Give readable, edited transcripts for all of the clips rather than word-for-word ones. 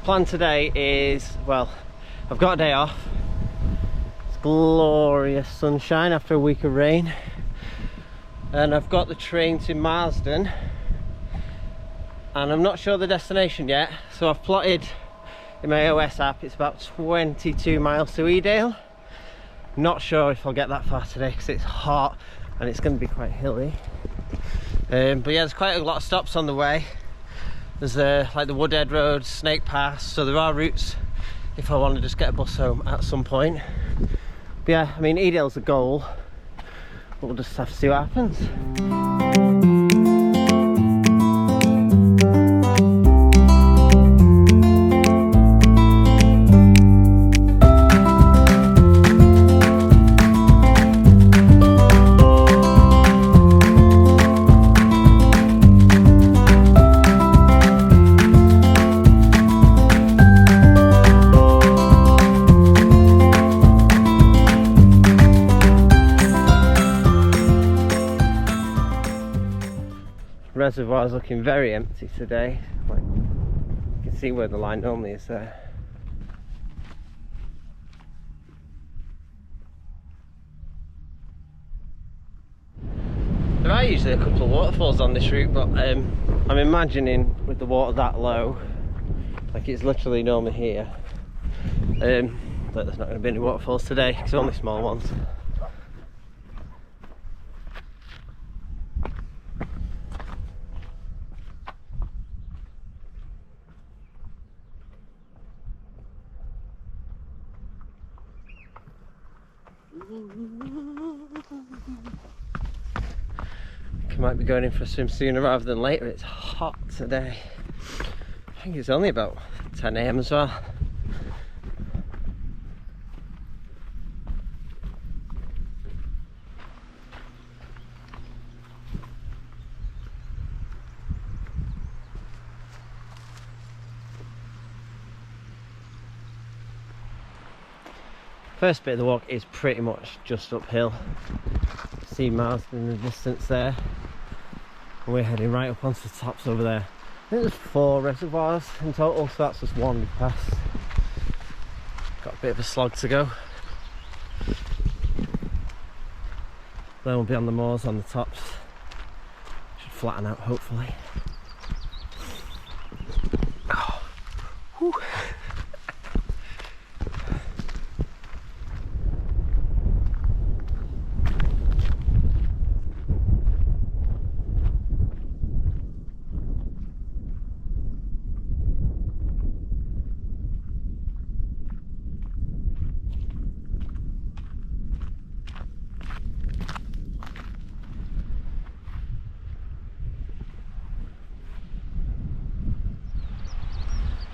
plan today is, well, I've got a day off. It's glorious sunshine after a week of rain. And I've got the train to Marsden. And I'm not sure the destination yet. So I've plotted in my OS app, it's about 22 miles to Edale. Not sure if I'll get that far today because it's hot and it's going to be quite hilly. But yeah, there's quite a lot of stops on the way. There's like the Woodhead Road, Snake Pass, so there are routes if I want to just get a bus home at some point. But yeah, I mean, Edale's the goal, but we'll just have to see what happens. Reservoir's looking very empty today. Like, you can see where the line normally is there. There are usually a couple of waterfalls on this route, but I'm imagining with the water that low, like it's literally normally here, that there's not going to be any waterfalls today. It's only small ones. I might be going in for a swim sooner rather than later. It's hot today. I think it's only about 10 AM as well. First bit of the walk is pretty much just uphill. See Marsden in the distance there. And we're heading right up onto the tops over there. I think there's 4 reservoirs in total, so that's just one we've passed. Got a bit of a slog to go. Then we'll be on the moors on the tops. Should flatten out hopefully. Oh. Whew.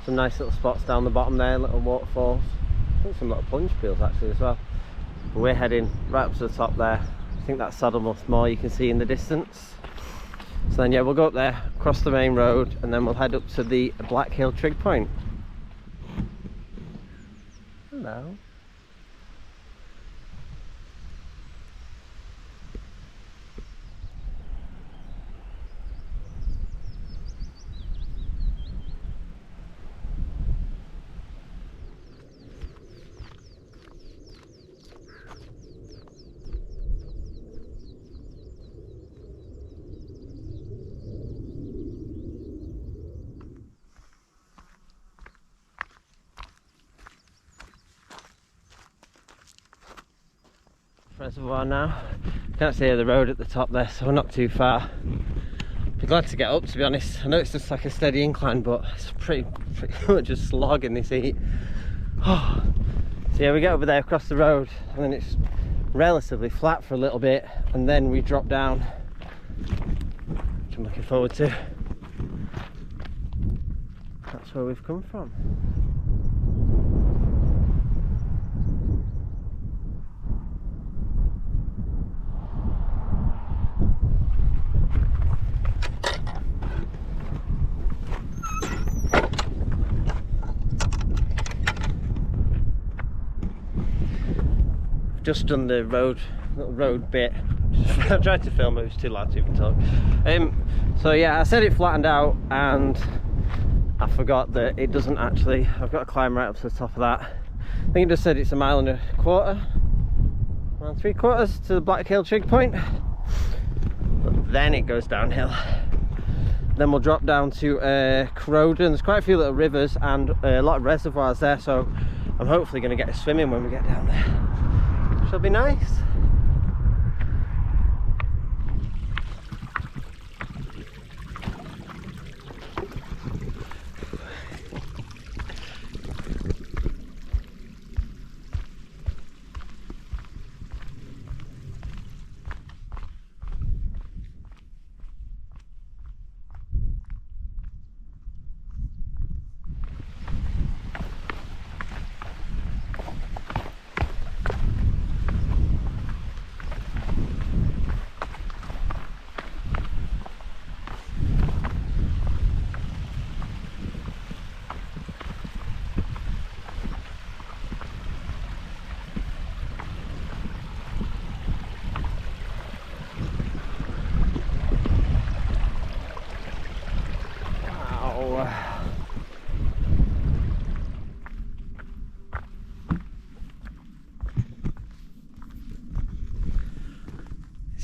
Some nice little spots down the bottom there, little waterfalls. I think some little plunge pools actually as well. But we're heading right up to the top there. I think that's Saddlemuth Moor you can see in the distance. So then yeah, we'll go up there, cross the main road, and then we'll head up to the Black Hill Trig Point. Hello. Reservoir now. Can't see the road at the top there, so we're not too far. Be glad to get up, to be honest. I know it's just like a steady incline, but it's pretty much a slog in this heat. Oh. So yeah, we get over there across the road, and then it's relatively flat for a little bit, and then we drop down, which I'm looking forward to. That's where we've come from. Just done the little road bit. I tried to film it, it was too loud to even talk. So yeah, I said it flattened out, and I forgot that it doesn't actually, I've got to climb right up to the top of that. I think it just said it's 1.25 miles, around 3/4 to the Black Hill trig point. But then it goes downhill. Then we'll drop down to Crowden. There's quite a few little rivers and a lot of reservoirs there, so I'm hopefully going to get a swim in when we get down there. Which will be nice.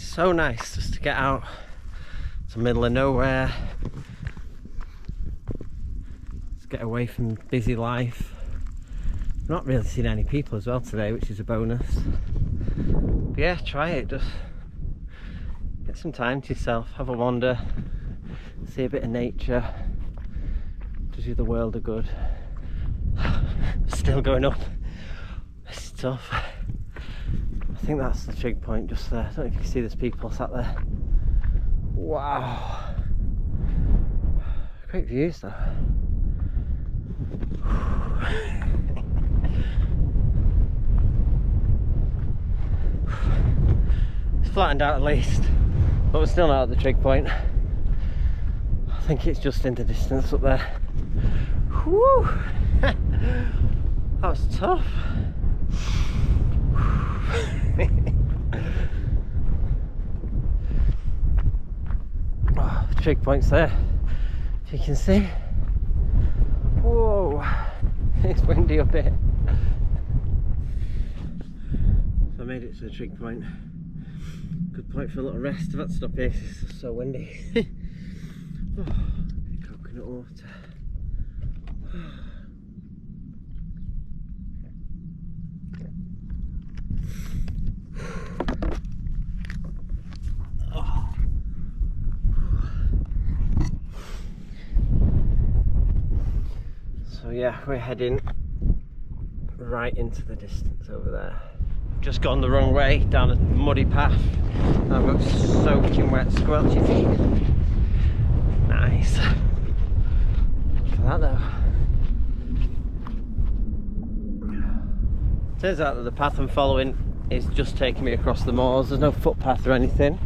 So nice just to get out to the middle of nowhere, just get away from busy life. I've not really seen any people as well today, which is a bonus. But yeah, try it, just get some time to yourself, have a wander, see a bit of nature, does you the world a good. Still going up, it's tough. I think that's the trig point just there. I don't know if you can see there's people sat there. Wow. Great views though. It's flattened out at least, but we're still not at the trig point. I think it's just in the distance up there. Whew. That was tough. Oh, the trig point's there, if you can see. Whoa, it's windy up here. So I made it to the trig point. Good point for a little rest. I've had to stop here, it's so windy. Oh, coconut water. So yeah, we're heading right into the distance over there. Just gone the wrong way down a muddy path. I've got soaking wet squelchy feet. Nice. Look at that though. Turns out that the path I'm following is just taking me across the moors. There's no footpath or anything.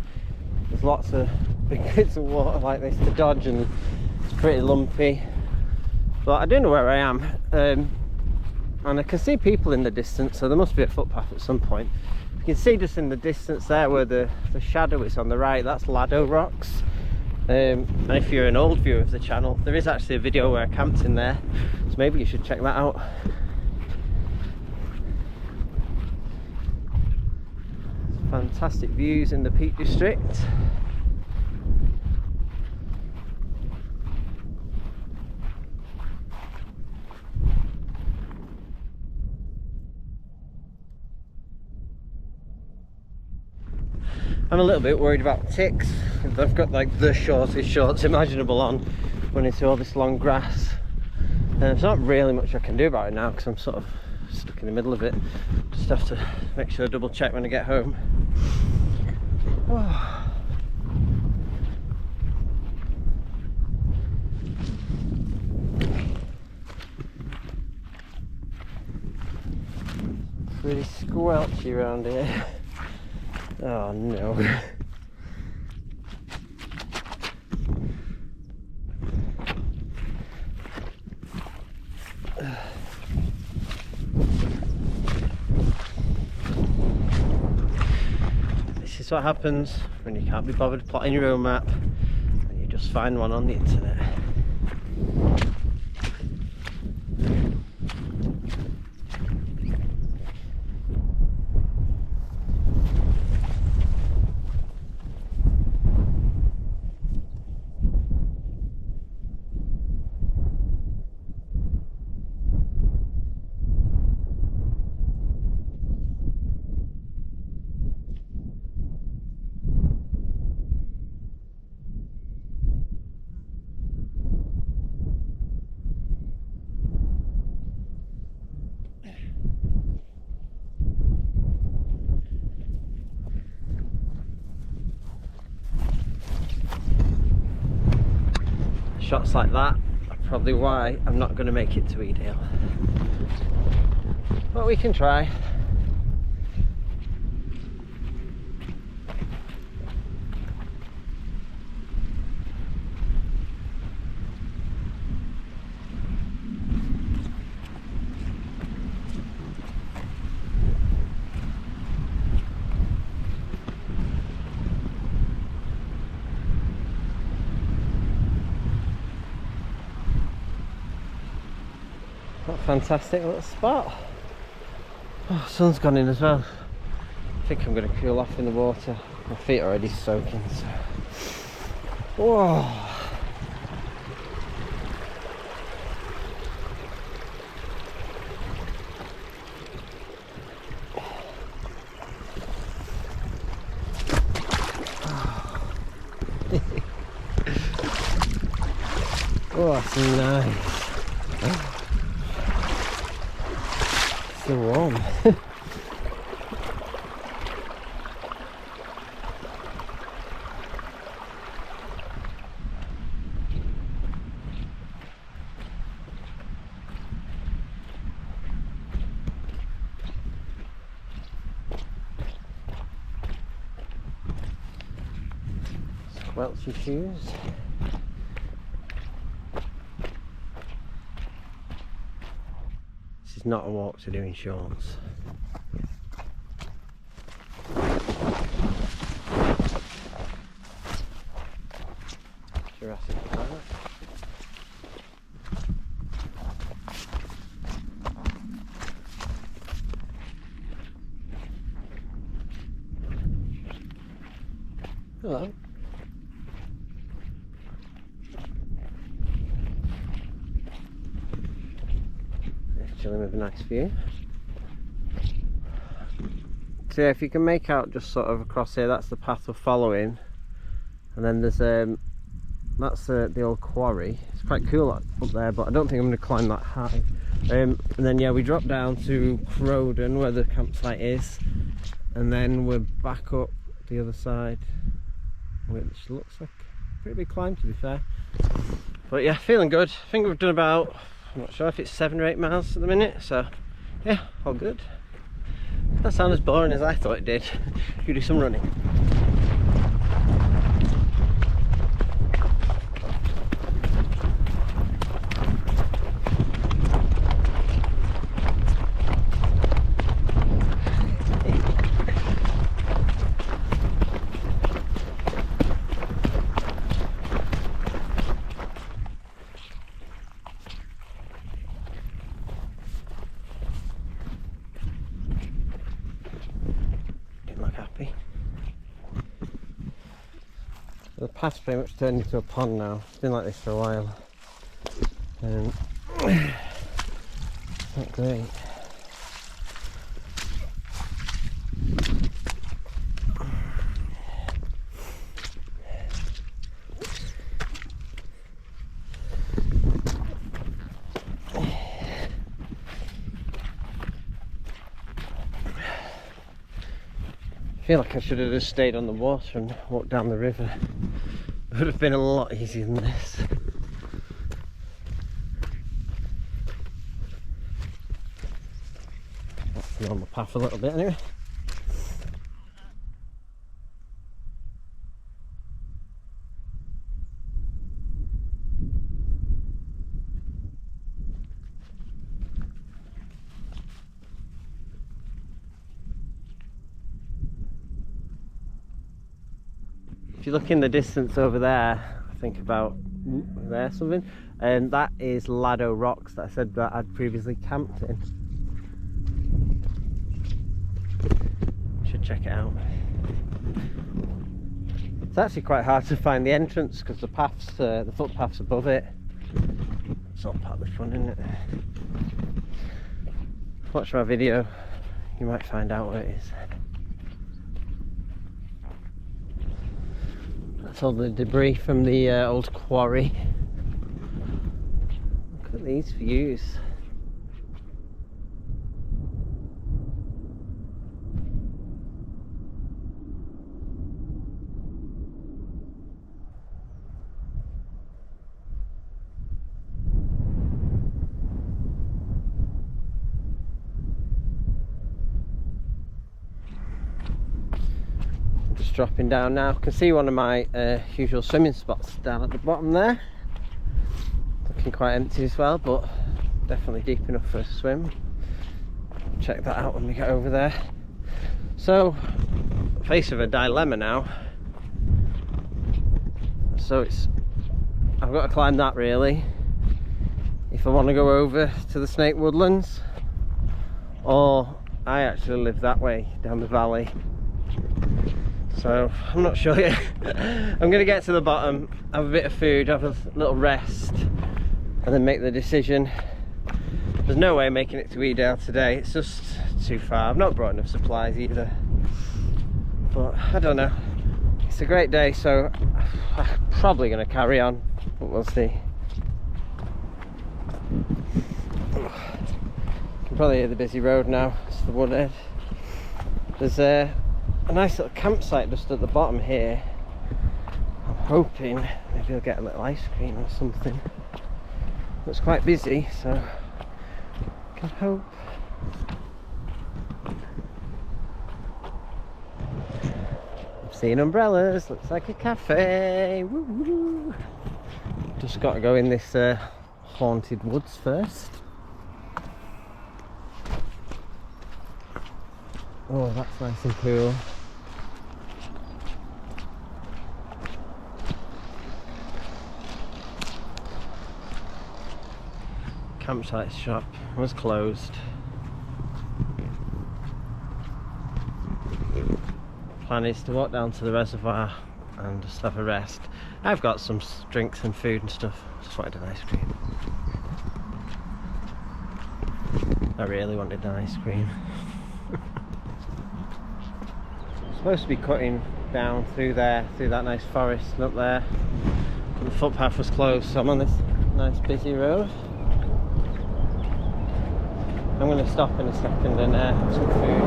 There's lots of big bits of water like this to dodge, and it's pretty lumpy. But I do know where I am, and I can see people in the distance, so there must be a footpath at some point. You can see just in the distance there where the shadow is on the right, that's Lado Rocks. And if you're an old viewer of the channel, there is actually a video where I camped in there, so maybe you should check that out. Fantastic views in the Peak District. I'm a little bit worried about ticks. I've got like the shortest shorts imaginable on, running through all this long grass. And there's not really much I can do about it now because I'm sort of stuck in the middle of it. Just have to make sure I double check when I get home. Oh. Pretty squelchy around here. Oh no. This is what happens when you can't be bothered plotting your own map and you just find one on the internet. shots like that are probably why I'm not going to make it to Edale. But we can try. What a fantastic little spot. Oh, sun's gone in as well. I think I'm going to cool off in the water. My feet are already soaking, so. Whoa. Oh, that's nice. So warm. Squelch your shoes. This is not a walk to do in shorts. Jurassic Park. Hello. Chilling with a nice view. So yeah, if you can make out just sort of across here, that's the path we're following, and then there's that's the old quarry. It's quite cool up there, but I don't think I'm going to climb that high. And then yeah, we drop down to Crowden where the campsite is, and then we're back up the other side, which looks like a pretty big climb to be fair. But yeah, feeling good. I think we've done about, I'm not sure if it's 7 or 8 miles at the minute, so yeah, all good. That sounds as boring as I thought it did. You do some running. The path's pretty much turned into a pond now. It's been like this for a while. Not great. I feel like I should have just stayed on the water and walked down the river. It would have been a lot easier than this. That's the normal path a little bit anyway. If you look in the distance over there, I think about there something, and that is Lado Rocks that I said that I'd previously camped in. Should check it out. It's actually quite hard to find the entrance because the paths, the footpaths above it. It's all part of the fun, isn't it? Watch my video, you might find out what it is. That's all the debris from the old quarry. Look at these views. just dropping down now. Can see one of my usual swimming spots down at the bottom there. Looking quite empty as well, but definitely deep enough for a swim. Check that out when we get over there. So, face of a dilemma now. So I've got to climb that really, if I want to go over to the Snake Woodlands, or I actually live that way down the valley. So I'm not sure yet. I'm going to get to the bottom, have a bit of food, have a little rest, and then make the decision. There's no way making it to Edale today, it's just too far. I've not brought enough supplies either, but I don't know. It's a great day, so I'm probably going to carry on, but we'll see. You can probably hear the busy road now. It's the Woodhead. There's a nice little campsite just at the bottom here. I'm hoping maybe I'll get a little ice cream or something. It's quite busy, so I can hope. Seeing umbrellas, looks like a cafe. Woo -woo. Just got to go in this haunted woods first. Oh, that's nice and cool. Campsite shop was closed. Plan is to walk down to the reservoir and just have a rest. I've got some drinks and food and stuff. Just wanted an ice cream. I really wanted an ice cream. Supposed to be cutting down through there, through that nice forest and up there. But the footpath was closed, so I'm on this nice busy road. I'm going to stop in a second and have some food.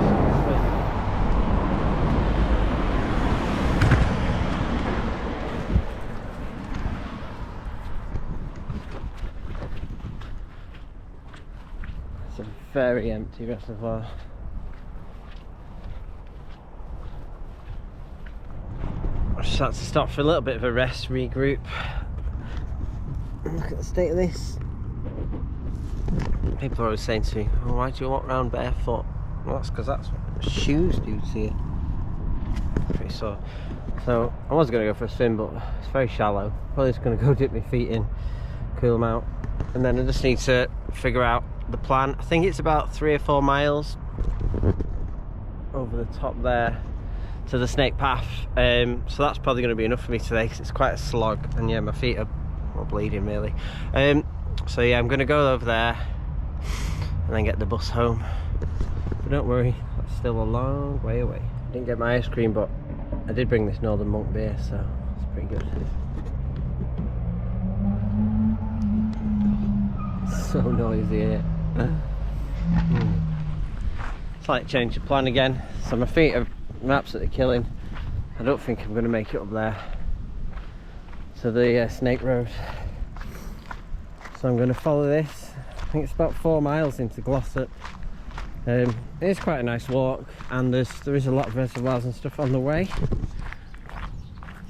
It's a very empty reservoir. I just had to stop for a little bit of a rest, regroup. Look at the state of this. People are always saying to me, oh, why do you walk around barefoot? Well, that's because that's what shoes do to you. Pretty sore. So I was going to go for a swim, but it's very shallow. Probably just going to go dip my feet in, cool them out, and then I just need to figure out the plan. I think it's about 3 or 4 miles over the top there to the Snake Path, so that's probably going to be enough for me today because it's quite a slog, and yeah, my feet are bleeding really. So yeah, I'm going to go over there and then get the bus home, but don't worry, that's still a long way away. I didn't get my ice cream, but I did bring this Northern Monk beer, so it's pretty good. It's so noisy here. Slight change of plan again. So my feet are absolutely killing. I don't think I'm going to make it up there to the Snake Road. So I'm going to follow this. I think it's about 4 miles into Glossop. It is quite a nice walk, and there is a lot of reservoirs and stuff on the way.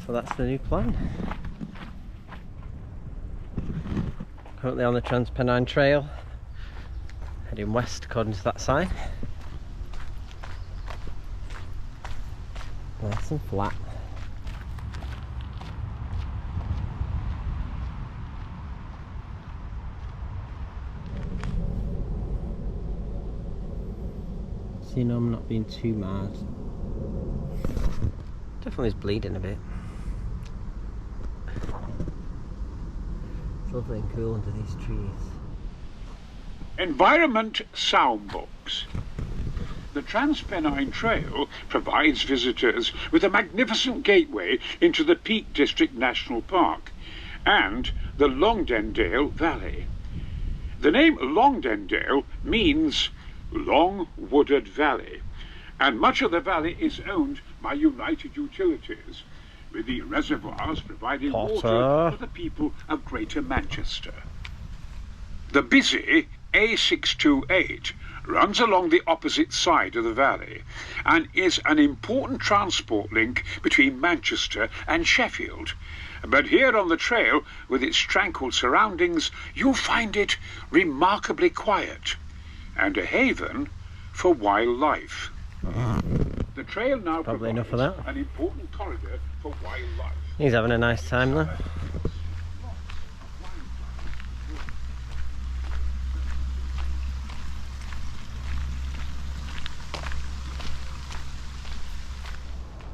So that's the new plan. Currently on the Transpennine Trail, heading west according to that sign. Nice and flat. So, you know, I'm not being too mad. Definitely is bleeding a bit. It's lovely and cool under these trees. Environment Soundbooks. The Transpennine Trail provides visitors with a magnificent gateway into the Peak District National Park and the Longdendale Valley. The name Longdendale means Long Wooded Valley, and much of the valley is owned by United Utilities, with the reservoirs providing water for the people of Greater Manchester. The busy A628 runs along the opposite side of the valley and is an important transport link between Manchester and Sheffield. But here on the trail, with its tranquil surroundings, you'll find it remarkably quiet and a haven for wildlife. The trail now Probably provides enough of that. an important corridor for wildlife. He's having a nice time though.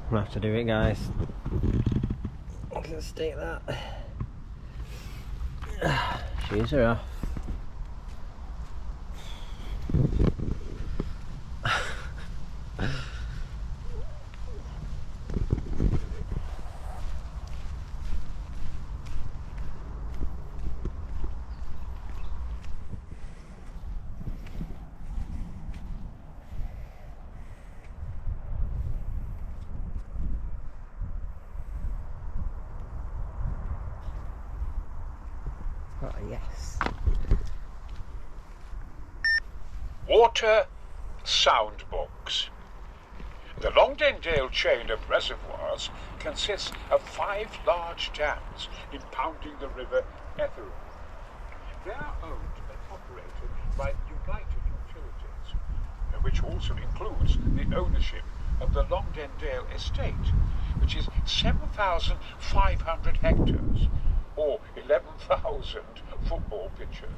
I'm gonna have to do it, guys. I'm gonna stick that. Shoes are off. Oh yes. Water sound books. The Longdendale chain of reservoirs consists of 5 large dams impounding the river Etheridge. They are owned and operated by United Utilities, which also includes the ownership of the Longdendale estate, which is 7,500 hectares, or 11,000 football pitches.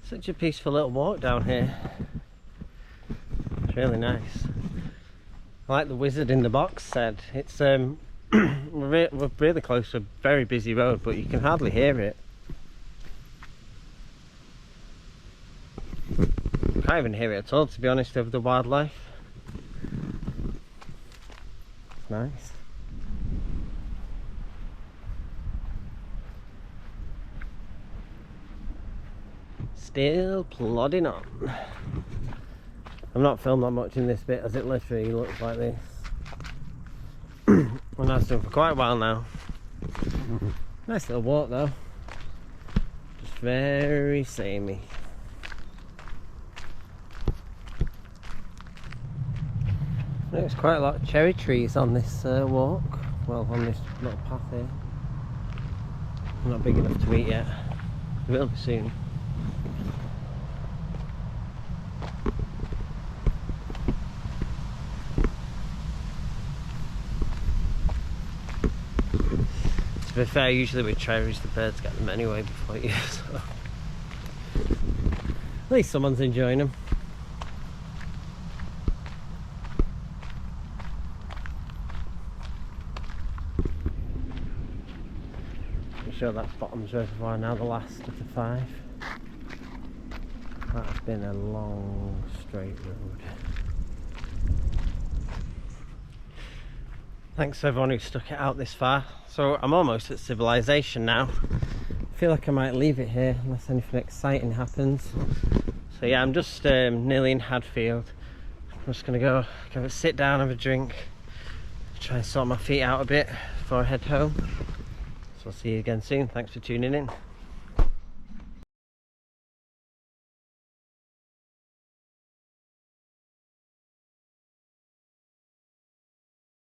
Such a peaceful little walk down here. It's really nice. Like the wizard in the box said, it's we're really close to a very busy road, but you can hardly hear it. You can't even hear it at all, to be honest, over the wildlife. It's nice. Still plodding on. I've not filmed that much in this bit, as it literally looks like this. And I've done for quite a while now. Nice little walk though. Just very samey. There's quite a lot of cherry trees on this walk. Well, on this little path here. Not big enough to eat yet. It will be soon. To be fair, usually with cherries the birds get them anyway before you, so at least someone's enjoying them. I'm sure that's Bottoms Reservoir now, the last of the 5. That's been a long straight road. Thanks to everyone who stuck it out this far. So I'm almost at civilization now. I feel like I might leave it here unless anything exciting happens. So yeah, I'm just nearly in Hadfield. I'm just gonna go have a sit down, have a drink, try and sort my feet out a bit before I head home. So I'll see you again soon. Thanks for tuning in.